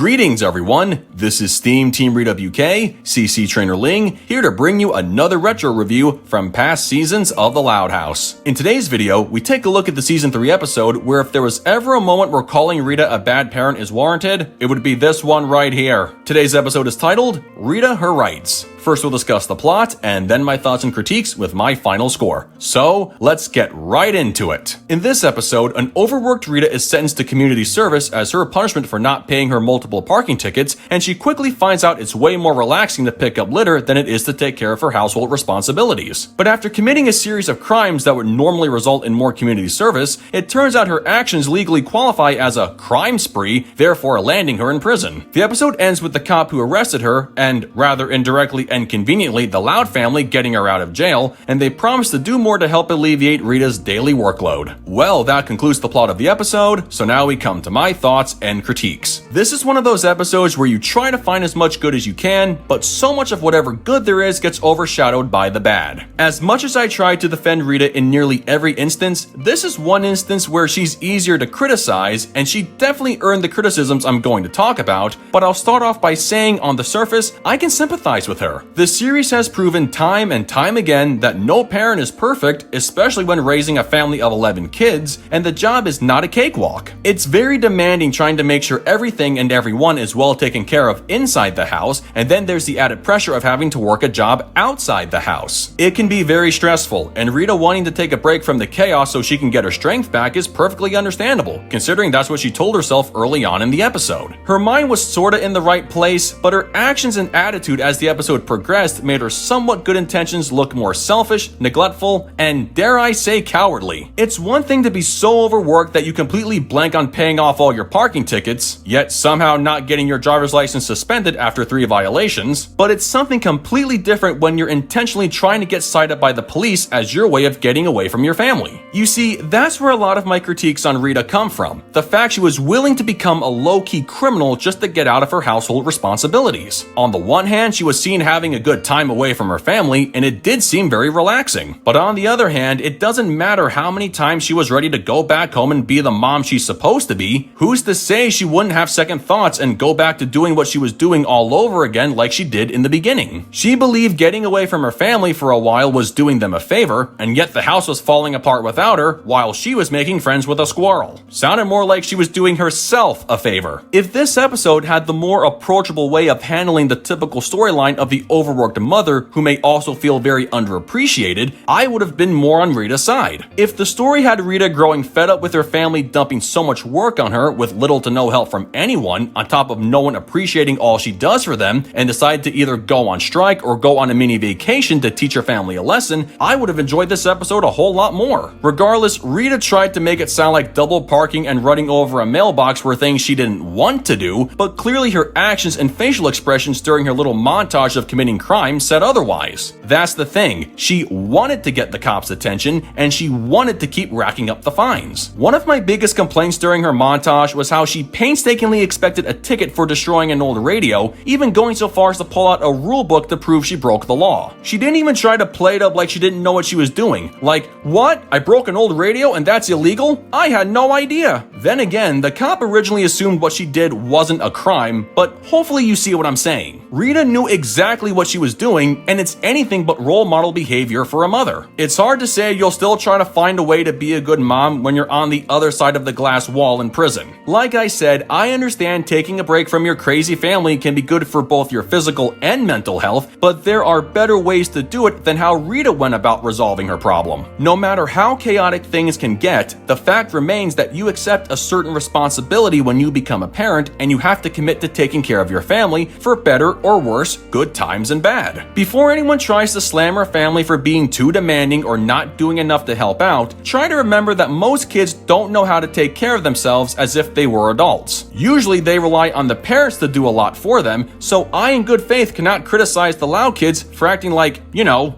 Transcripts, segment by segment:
Greetings everyone, this is SteamTeamRedubUK, CC Trainor-Ling, here to bring you another retro review from past seasons of The Loud House. In today's video, we take a look at the Season 3 episode where if there was ever a moment where calling Rita a bad parent is warranted, it would be this one right here. Today's episode is titled, Rita Her Rights. First we'll discuss the plot, and then my thoughts and critiques with my final score. So, let's get right into it. In this episode, an overworked Rita is sentenced to community service as her punishment for not paying her multiple parking tickets, and she quickly finds out it's way more relaxing to pick up litter than it is to take care of her household responsibilities. But after committing a series of crimes that would normally result in more community service, it turns out her actions legally qualify as a crime spree, therefore landing her in prison. The episode ends with the cop who arrested her, and rather indirectly and conveniently the Loud family getting her out of jail, and they promise to do more to help alleviate Rita's daily workload. Well, that concludes the plot of the episode, so now we come to my thoughts and critiques. This is one of those episodes where you try to find as much good as you can, but so much of whatever good there is gets overshadowed by the bad. As much as I try to defend Rita in nearly every instance, this is one instance where she's easier to criticize, and she definitely earned the criticisms I'm going to talk about, but I'll start off by saying on the surface, I can sympathize with her. The series has proven time and time again that no parent is perfect, especially when raising a family of 11 kids, and the job is not a cakewalk. It's very demanding trying to make sure everything and everyone is well taken care of inside the house, and then there's the added pressure of having to work a job outside the house. It can be very stressful, and Rita wanting to take a break from the chaos so she can get her strength back is perfectly understandable, considering that's what she told herself early on in the episode. Her mind was sorta in the right place, but her actions and attitude as the episode progressed made her somewhat good intentions look more selfish, neglectful, and dare I say cowardly. It's one thing to be so overworked that you completely blank on paying off all your parking tickets, yet somehow not getting your driver's license suspended after 3 violations, but it's something completely different when you're intentionally trying to get cited by the police as your way of getting away from your family. You see, that's where a lot of my critiques on Rita come from. The fact she was willing to become a low-key criminal just to get out of her household responsibilities. On the one hand, she was seen having a good time away from her family, and it did seem very relaxing. But on the other hand, it doesn't matter how many times she was ready to go back home and be the mom she's supposed to be. Who's to say she wouldn't have second thoughts and go back to doing what she was doing all over again like she did in the beginning? She believed getting away from her family for a while was doing them a favor, and yet the house was falling apart without her while she was making friends with a squirrel. Sounded more like she was doing herself a favor. If this episode had the more approachable way of handling the typical storyline of the overworked mother who may also feel very underappreciated, I would have been more on Rita's side. If the story had Rita growing fed up with her family dumping so much work on her with little to no help from anyone, on top of no one appreciating all she does for them, and decide to either go on strike or go on a mini vacation to teach her family a lesson, I would have enjoyed this episode a whole lot more. Regardless, Rita tried to make it sound like double parking and running over a mailbox were things she didn't want to do, but clearly her actions and facial expressions during her little montage of committing crime said otherwise. That's the thing, she wanted to get the cops' attention, and she wanted to keep racking up the fines. One of my biggest complaints during her montage was how she painstakingly expected a ticket for destroying an old radio, even going so far as to pull out a rule book to prove she broke the law. She didn't even try to play it up like she didn't know what she was doing. Like, what? I broke an old radio and that's illegal? I had no idea. Then again, the cop originally assumed what she did wasn't a crime, but hopefully you see what I'm saying. Rita knew exactly what she was doing, and it's anything but role model behavior for a mother. It's hard to say you'll still try to find a way to be a good mom when you're on the other side of the glass wall in prison. Like I said, I understand taking a break from your crazy family can be good for both your physical and mental health, but there are better ways to do it than how Rita went about resolving her problem. No matter how chaotic things can get, the fact remains that you accept a certain responsibility when you become a parent, and you have to commit to taking care of your family for better or worse, good times and bad. Before anyone tries to slam her family for being too demanding or not doing enough to help out, try to remember that most kids don't know how to take care of themselves as if they were adults. Usually they rely on the parents to do a lot for them, so I in good faith cannot criticize the Loud kids for acting like,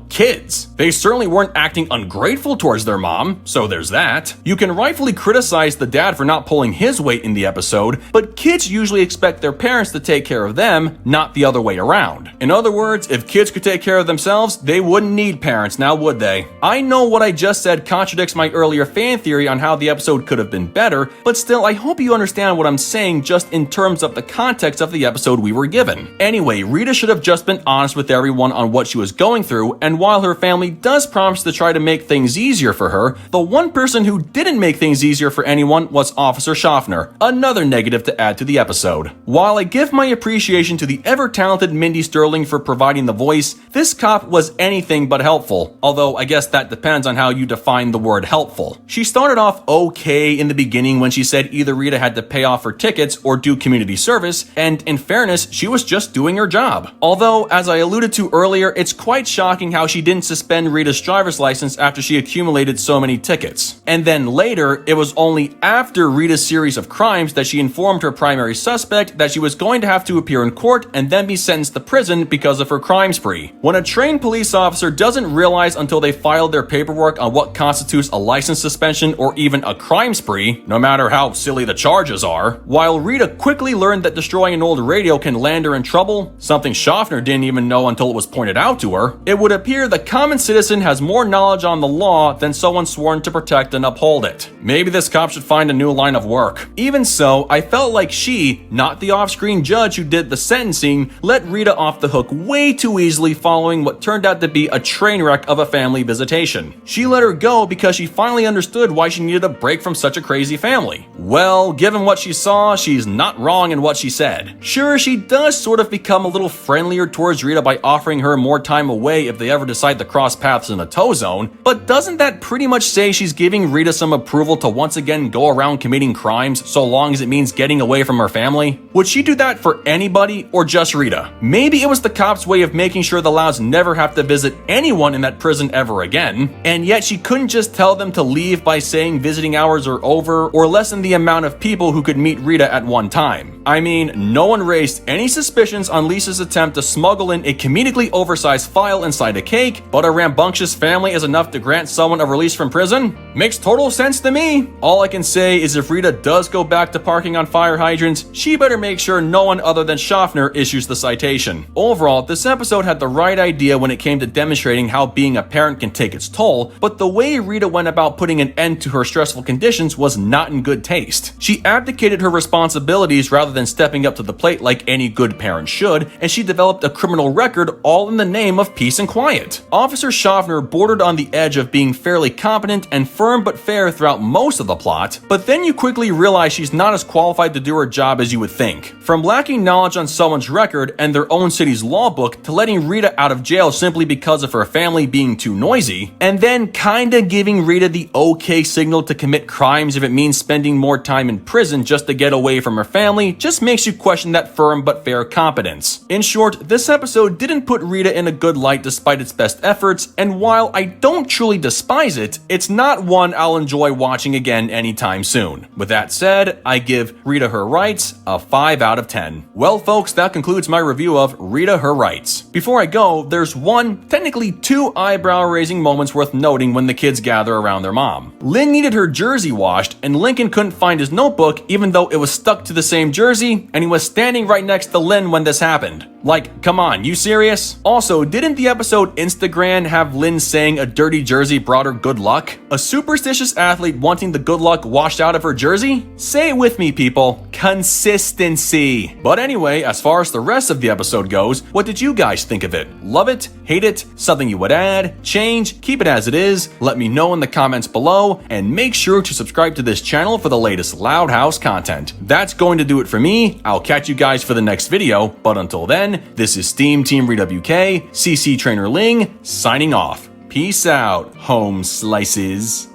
kids. They certainly weren't acting ungrateful towards their mom, so there's that. You can rightfully criticize the dad for not pulling his weight in the episode, but kids usually expect their parents to take care of them, not the other way around. In other other words, if kids could take care of themselves, they wouldn't need parents, now would they? I know what I just said contradicts my earlier fan theory on how the episode could have been better, but still, I hope you understand what I'm saying just in terms of the context of the episode we were given. Anyway, Rita should have just been honest with everyone on what she was going through, and while her family does promise to try to make things easier for her, the one person who didn't make things easier for anyone was Officer Schaffner, another negative to add to the episode. While I give my appreciation to the ever-talented Mindy Sterling for providing the voice, this cop was anything but helpful, although I guess that depends on how you define the word helpful. She started off okay in the beginning when she said either Rita had to pay off her tickets or do community service, and in fairness, she was just doing her job. Although, as I alluded to earlier, it's quite shocking how she didn't suspend Rita's driver's license after she accumulated so many tickets. And then later, it was only after Rita's series of crimes that she informed her primary suspect that she was going to have to appear in court and then be sentenced to prison because of her crime spree. When a trained police officer doesn't realize until they filed their paperwork on what constitutes a license suspension or even a crime spree, no matter how silly the charges are, while Rita quickly learned that destroying an old radio can land her in trouble, something Schaffner didn't even know until it was pointed out to her, it would appear the common citizen has more knowledge on the law than someone sworn to protect and uphold it. Maybe this cop should find a new line of work. Even so, I felt like she, not the off-screen judge who did the sentencing, let Rita off the hook way too easily following what turned out to be a train wreck of a family visitation. She let her go because she finally understood why she needed a break from such a crazy family. Well, given what she saw, she's not wrong in what she said. Sure, she does sort of become a little friendlier towards Rita by offering her more time away if they ever decide to cross paths in a tow zone, but doesn't that pretty much say she's giving Rita some approval to once again go around committing crimes so long as it means getting away from her family? Would she do that for anybody or just Rita? Maybe it was the cop's way of making sure the Louds never have to visit anyone in that prison ever again, and yet she couldn't just tell them to leave by saying visiting hours are over or lessen the amount of people who could meet Rita at one time. I mean, no one raised any suspicions on Lisa's attempt to smuggle in a comedically oversized file inside a cake, but a rambunctious family is enough to grant someone a release from prison? Makes total sense to me. All I can say is if Rita does go back to parking on fire hydrants, she better make sure no one other than Schaffner issues the citation. Overall, this episode had the right idea when it came to demonstrating how being a parent can take its toll, but the way Rita went about putting an end to her stressful conditions was not in good taste. She abdicated her responsibilities rather than stepping up to the plate like any good parent should, and she developed a criminal record all in the name of peace and quiet. Officer Schaffner bordered on the edge of being fairly competent and firm but fair throughout most of the plot, but then you quickly realize she's not as qualified to do her job as you would think. From lacking knowledge on someone's record and their own city's law book to letting Rita out of jail simply because of her family being too noisy, and then kinda giving Rita the okay signal to commit crimes if it means spending more time in prison just to get away from her family, just makes you question that firm but fair competence. In short, this episode didn't put Rita in a good light despite its best efforts, and while I don't truly despise it, it's not one I'll enjoy watching again anytime soon. With that said, I give Rita Her Rights a 5 out of 10. Well folks, that concludes my review of Rita Her Rights. Before I go, there's one, technically two eyebrow-raising moments worth noting when the kids gather around their mom. Lynn needed her jersey washed, and Lincoln couldn't find his notebook even though it was stuck to the same jersey, and he was standing right next to Lynn when this happened. Like, come on, you serious? Also, didn't the episode Instagram have Lynn saying a dirty jersey brought her good luck? A superstitious athlete wanting the good luck washed out of her jersey? Say it with me, people. Consistency. But anyway, as far as the rest of the episode goes, what did you guys think of it? Love it? Hate it? Something you would add? Change? Keep it as it is? Let me know in the comments below, and make sure to subscribe to this channel for the latest Loud House content. That's going to do it for me. I'll catch you guys for the next video, but until then, this is SteamTeamRedubUK, CC Trainor-Ling, signing off. Peace out, home slices.